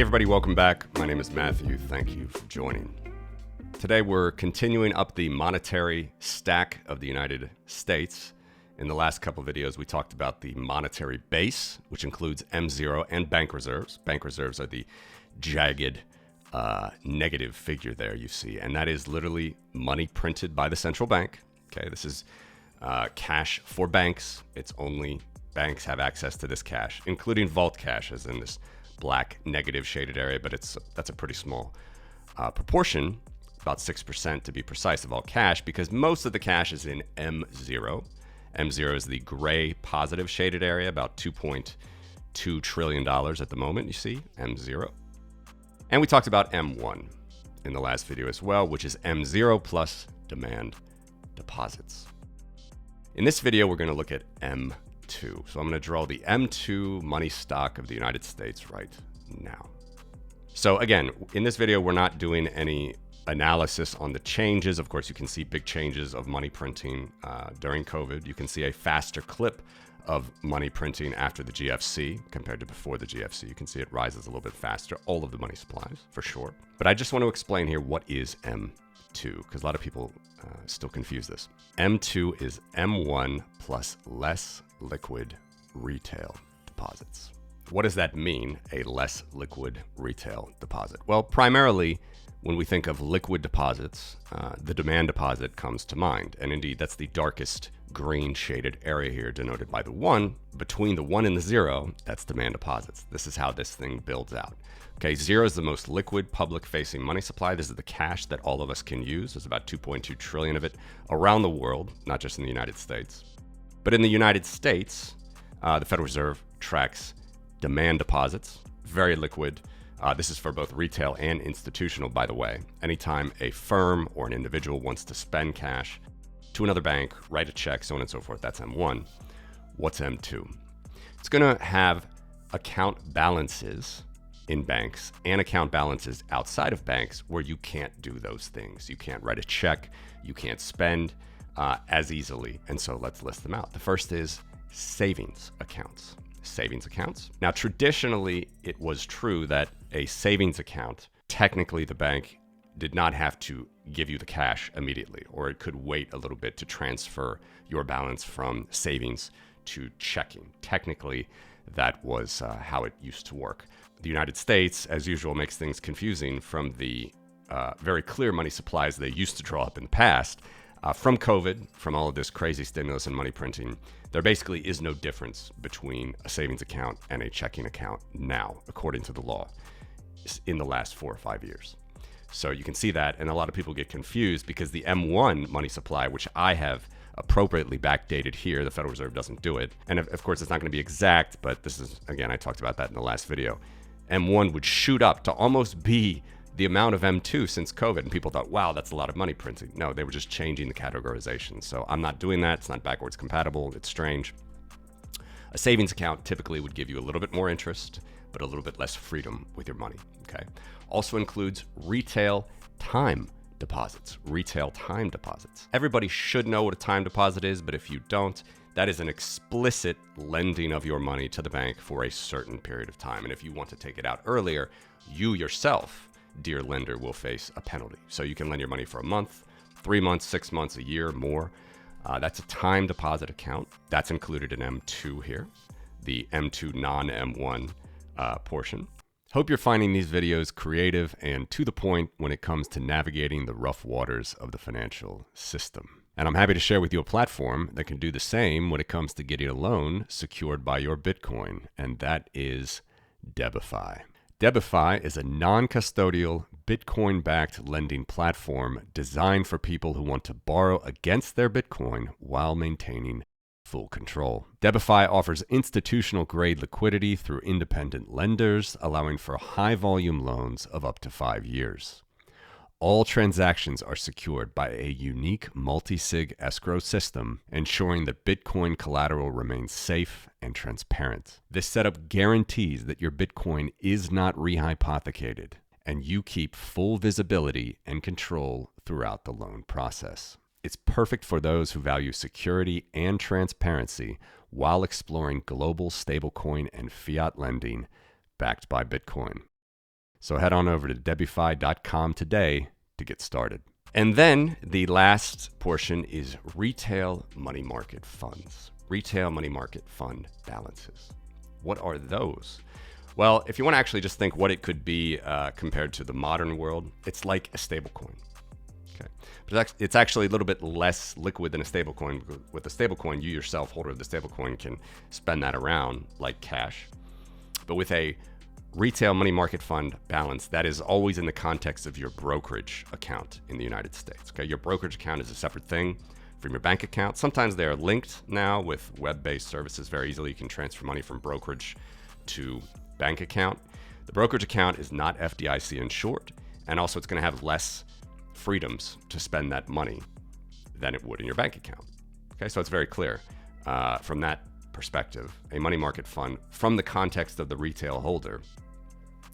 everybody, welcome back. My name is Matthew. Thank you for joining. Today we're continuing up the monetary stack of the United States. In the last couple videos, we talked about the monetary base, which includes M0 and bank reserves. Bank reserves are the jagged negative figure there you see, and that is literally money printed by the central bank. Okay, this is cash for banks. It's only banks have access to this cash, including vault cash, as in this black negative shaded area, but that's a pretty small proportion, about 6% to be precise, of all cash, because most of the cash is in M0. M0 is the gray positive shaded area, about $2.2 trillion at the moment, you see, M0. And we talked about M1 in the last video as well, which is M0 plus demand deposits. In this video, we're going to look at M2. So I'm going to draw the M2 money stock of the United States right now. So again, in this video, we're not doing any analysis on the changes. Of course, you can see big changes of money printing during COVID. You can see a faster clip of money printing after the GFC compared to before the GFC. You can see it rises a little bit faster, all of the money supplies, for sure. But I just want to explain here what is M2, because a lot of people still confuse this. M2 is M1 plus less liquid retail deposits. What does that mean, a less liquid retail deposit? Well, primarily, when we think of liquid deposits, the demand deposit comes to mind. And indeed, that's the darkest green shaded area here, denoted by the 1. Between the 1 and the 0, that's demand deposits. This is how this thing builds out. Okay, 0 is the most liquid public-facing money supply. This is the cash that all of us can use. There's about 2.2 trillion of it around the world, not just in the United States. But in the United States, the Federal Reserve tracks demand deposits, very liquid. This is for both retail and institutional, by the way. Anytime a firm or an individual wants to spend cash to another bank, write a check, so on and so forth, that's M1. What's M2? It's going to have account balances in banks and account balances outside of banks where you can't do those things. You can't write a check, you can't spend as easily. And so let's list them out. The first is savings accounts. Savings accounts. Now, traditionally, it was true that a savings account, technically the bank did not have to give you the cash immediately, or it could wait a little bit to transfer your balance from savings to checking. Technically, that was how it used to work. The United States, as usual, makes things confusing from the very clear money supplies they used to draw up in the past. From COVID, from all of this crazy stimulus and money printing, there basically is no difference between a savings account and a checking account now, according to the law, in the last 4 or 5 years. So you can see that, and a lot of people get confused because the M1 money supply, which I have appropriately backdated here, the Federal Reserve doesn't do it. And of course, it's not going to be exact, but this is, again, I talked about that in the last video. M1 would shoot up to almost be the amount of M2 since COVID, and people thought, wow, that's a lot of money printing. No, they were just changing the categorization. So I'm not doing that. It's not backwards compatible. It's strange. A savings account typically would give you a little bit more interest, but a little bit less freedom with your money. Okay. Also includes retail time deposits. Retail time deposits. Everybody should know what a time deposit is, but if you don't, that is an explicit lending of your money to the bank for a certain period of time. And if you want to take it out earlier, you yourself, dear lender, will face a penalty. So you can lend your money for a month, 3 months, 6 months, a year, more. That's a time deposit account. That's included in M2 here, the M2 non-M1 portion. Hope you're finding these videos creative and to the point when it comes to navigating the rough waters of the financial system. And I'm happy to share with you a platform that can do the same when it comes to getting a loan secured by your Bitcoin, and that is Debify. Debify is a non-custodial, Bitcoin-backed lending platform designed for people who want to borrow against their Bitcoin while maintaining full control. Debify offers institutional-grade liquidity through independent lenders, allowing for high-volume loans of up to 5 years. All transactions are secured by a unique multi-sig escrow system, ensuring that Bitcoin collateral remains safe and transparent. This setup guarantees that your Bitcoin is not rehypothecated, and you keep full visibility and control throughout the loan process. It's perfect for those who value security and transparency while exploring global stablecoin and fiat lending backed by Bitcoin. So head on over to debify.com today to get started. And then the last portion is retail money market funds. Retail money market fund balances. What are those? Well, if you want to actually just think what it could be compared to the modern world, it's like a stablecoin. Okay, but it's actually a little bit less liquid than a stablecoin. With a stablecoin, you yourself, holder of the stablecoin, can spend that around like cash. But with a retail money market fund balance, that is always in the context of your brokerage account in the United States. Okay, your brokerage account is a separate thing from your bank account. Sometimes they are linked now with web-based services. Very easily, you can transfer money from brokerage to bank account. The brokerage account is not FDIC insured, and also it's going to have less freedoms to spend that money than it would in your bank account. Okay, so it's very clear from that perspective. A money market fund, from the context of the retail holder,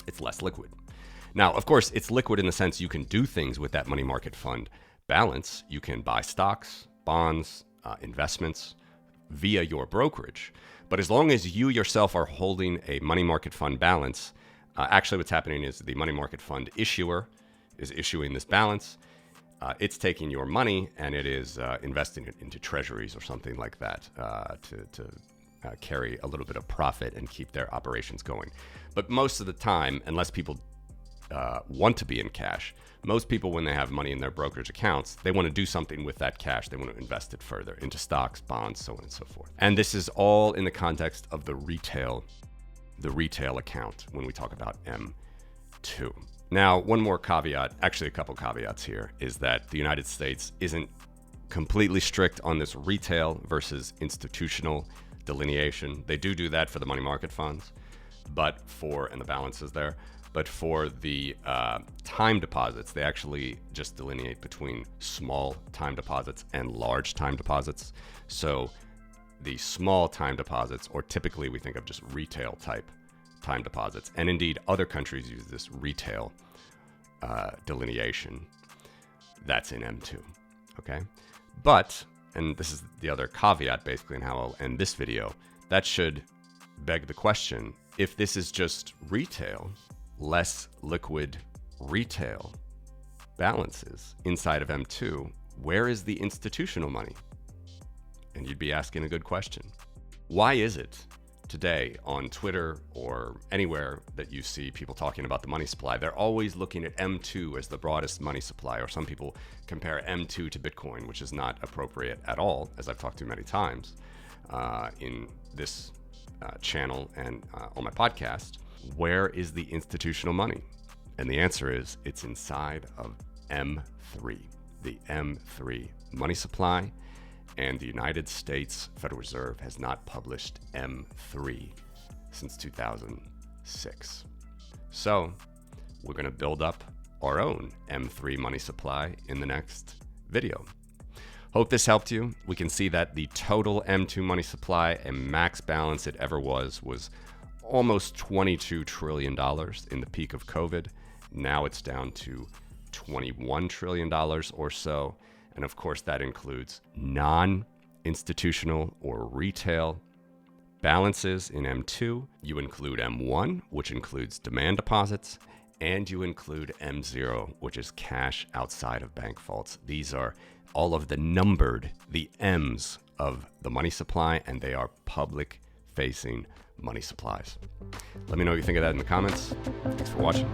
it's less liquid. Now, of course, it's liquid in the sense you can do things with that money market fund balance. You can buy stocks, bonds, investments via your brokerage. But as long as you yourself are holding a money market fund balance, actually what's happening is the money market fund issuer is issuing this balance. It's taking your money and it is investing it into treasuries or something like that to carry a little bit of profit and keep their operations going. But most of the time, unless people want to be in cash, most people, when they have money in their brokerage accounts, they want to do something with that cash. They want to invest it further into stocks, bonds, so on and so forth. And this is all in the context of the retail account when we talk about M2. Now, one more caveat, actually a couple caveats here, is that the United States isn't completely strict on this retail versus institutional delineation. They do that for the money market funds, and the balances there. But for the time deposits, they actually just delineate between small time deposits and large time deposits. So the small time deposits, or typically we think of just retail type time deposits, and indeed other countries use this retail delineation, that's in M2, okay? But, and this is the other caveat basically in how I'll end this video, that should beg the question, if this is just retail, less liquid retail balances inside of M2, where is the institutional money? And you'd be asking a good question. Why is it today on Twitter or anywhere that you see people talking about the money supply, they're always looking at M2 as the broadest money supply, or some people compare M2 to Bitcoin, which is not appropriate at all, as I've talked to many times in this channel and on my podcast. Where is the institutional money? And the answer is it's inside of M3, the M3 money supply. And the United States Federal Reserve has not published M3 since 2006. So we're going to build up our own M3 money supply in the next video. Hope this helped you. We can see that the total M2 money supply and max balance it ever was almost $22 trillion in the peak of COVID. Now it's down to $21 trillion or so. And of course, that includes non-institutional or retail balances in M2. You include M1, which includes demand deposits, and you include M0, which is cash outside of bank vaults. These are all of the M's of the money supply, and they are public-facing money supplies. Let me know what you think of that in the comments. Thanks for watching.